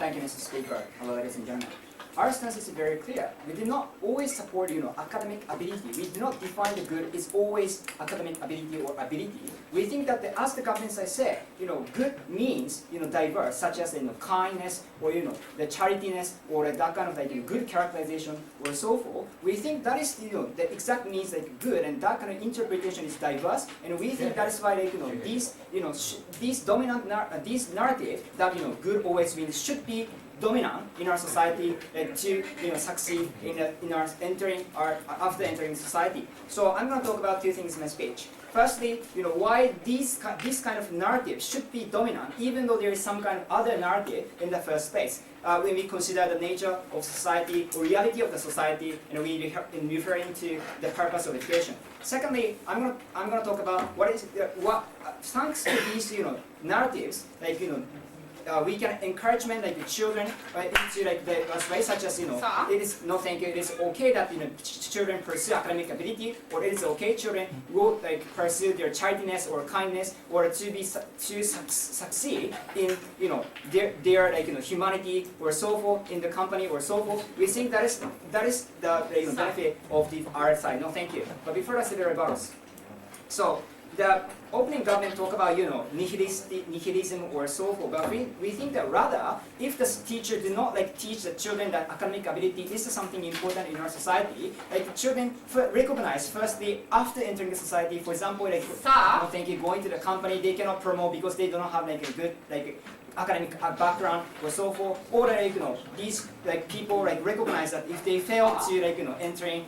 Thank you, Mr. Speaker. Hello, ladies and gentlemen. Our stance is very clear. We do not always support, academic ability. We do not define the good is always academic ability or ability. We think that as the government side said, good means, diverse, such as, kindness or, the charitiness or that kind of good characterization or so forth. We think that is, the exact means good, and that kind of interpretation is diverse. And we think that is why, these dominant, these narrative that, good always wins should be dominant in our society to succeed in our after entering society. So I'm going to talk about two things in my speech. Firstly, why this kind of narrative should be dominant, even though there is some kind of other narrative in the first place. When we consider the nature of society or reality of the society, and we referring to the purpose of education. Secondly, I'm going to talk about thanks to these narratives, we can encouragement the children into the way such as it is it is okay that children pursue academic ability, or it is okay children will pursue their charitiness or kindness, or to succeed in their humanity or so forth in the company or so forth. We think that is the benefit of the art side. No, thank you. But before I say the rebuttals, so the opening government talk about nihilism or so forth, but we think that rather if the teacher do not teach the children that academic ability is something important in our society, the children recognize firstly after entering the society. For example, going to the company, they cannot promote because they do not have a good academic background or so forth, or these people recognize that if they fail to entering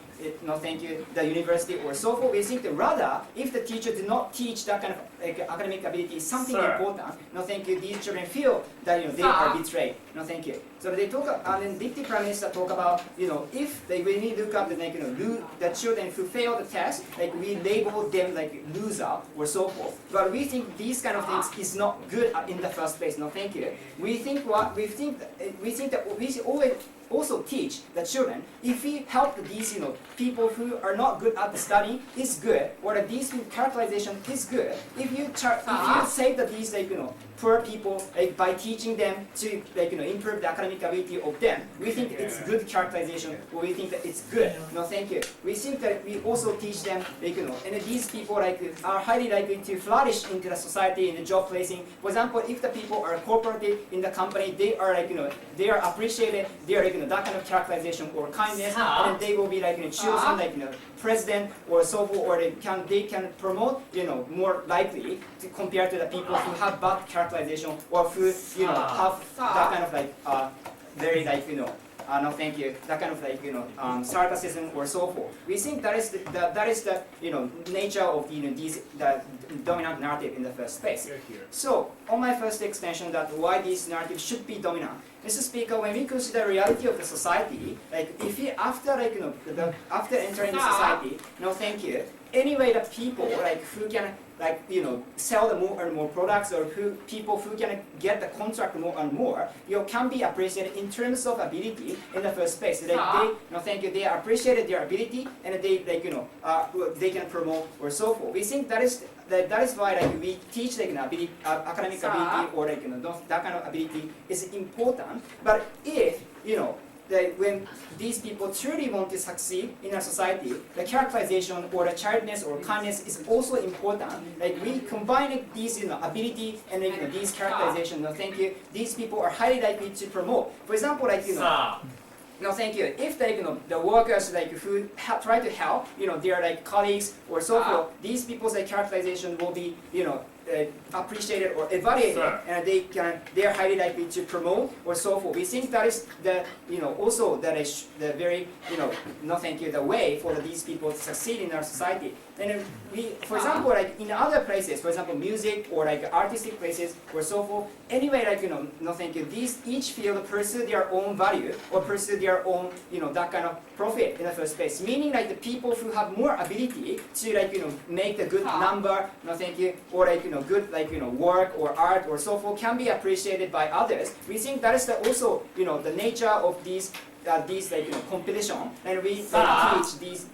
the university or so forth, we think that rather if the teacher did not teach that kind of academic ability is something important, these children feel that they are betrayed. No, thank you. So they talk, and then Deputy Prime Minister talk about if when we look at the children who fail the test, we label them loser or so forth. But we think these kind of things is not good in the first place. No, thank you. We think that we should always also teach the children, if we help these people who are not good at the studying is good, or that these characterization is good. If you save these poor people by teaching them to improve the academic ability of them, we think it's good characterization, or we think that it's good. No, thank you. We think that we also teach them and these people are highly likely to flourish into the society in the job placing. For example, if the people are cooperative in the company, they are they are appreciated, they are that kind of characterization or kindness, and they will be chosen president or so forth, or they can promote more likely to compare to the people who have bad characterization or who have that kind of very no, thank you. That kind of sarcasm or so forth. We think that is the nature of the dominant narrative in the first place. So on my first extension, that why this narrative should be dominant. Mr. Speaker, when we consider reality of the society, if we after after entering the society, no, thank you. Anyway, the people who can sell the more and more products, or people who can get the contract more and more, can be appreciated in terms of ability in the first place. They appreciated their ability, and they can promote or so forth. We think that is why we teach ability, academic ability, or that kind of ability is important. But if when these people truly want to succeed in our society, the characterization or the charitiness or kindness is also important. We combine these ability and these characterization. No, thank you. These people are highly likely to promote. For example, no, thank you. If the workers who try to help their colleagues or so forth, these people's characterization will be appreciated or evaluated, and they are highly likely to promote or so forth. We think that is also that is the very no, thank you, the way for these people to succeed in our society. And for example, in other places, for example, music or artistic places or so forth. Anyway, no, thank you. These each field pursue their own value or pursue their own that kind of profit in the first place. Meaning the people who have more ability to make the good number, no, thank you, or good work or art or so forth can be appreciated by others. We think that is also the nature of these these like competition, and we Ah. teach these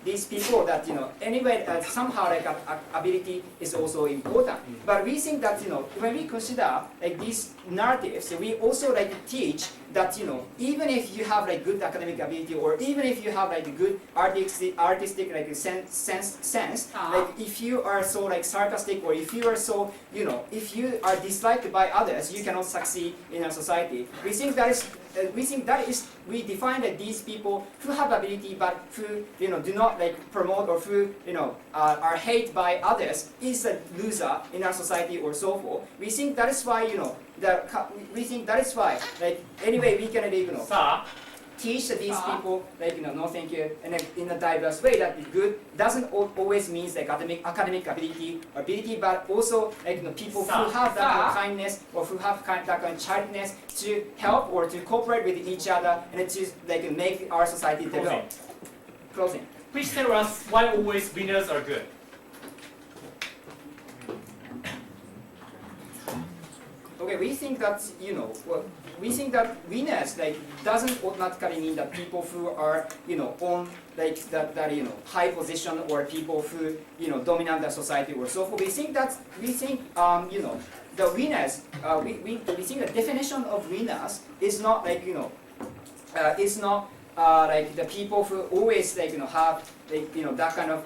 these people that anyway somehow like ability is also important. But we think that when we consider like these narratives, we also like teach that even if you have like good academic ability, or even if you have like good artistic like sense, like if you are so like sarcastic, or if you are so if you are disliked by others, you cannot succeed in our society. We think that is we define that these people who have ability but who do not like promote, or who are hated by others, is a loser in our society, or so forth. We think that is why we think that is why like anyway we can teach these people like no thank you in a diverse way, that good doesn't always means like academic ability, but also like people who have that kind of kindness, or who have that kind of childness to help or to cooperate with each other, and to like make our society develop. Closing. Please tell us why always winners are good. Okay, we think that we think that winners like doesn't automatically mean that people who are on like that high position, or people who dominate the society, or so forth. We think the winners we think the definition of winners is not like is not like the people who always like have like that kind of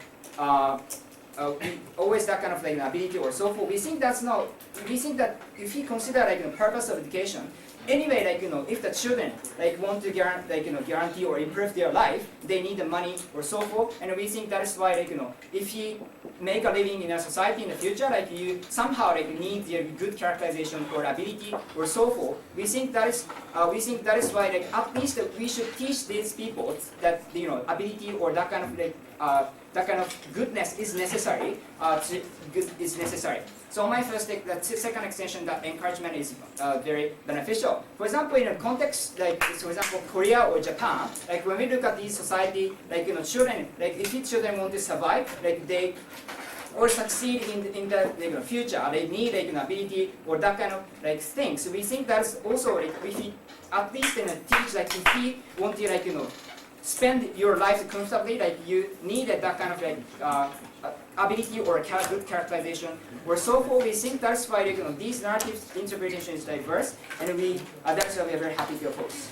always that kind of like ability, or so forth. We think that's not. We think that if we consider like the purpose of education, anyway, like if the children like want to guarantee or improve their life, they need the money, or so forth. And we think that is why like if you make a living in a society in the future, like you somehow like need your good characterization or ability, or so forth. We think that is why like at least we should teach these people that ability, or that kind of like that kind of goodness is necessary. Is necessary. So my first, the second extension, that encouragement is very beneficial. For example, in a context like, for example, Korea or Japan, like when we look at these society, like children, like if children want to survive, like they or succeed in the future, they need like an ability or that kind of like things. So we think that's also like if we at least teach like if we want to like spend your life comfortably, like you need that kind of like ability or good characterization, or so forth. We think that's why these narratives interpretation is diverse, and that's why we are very happy to oppose.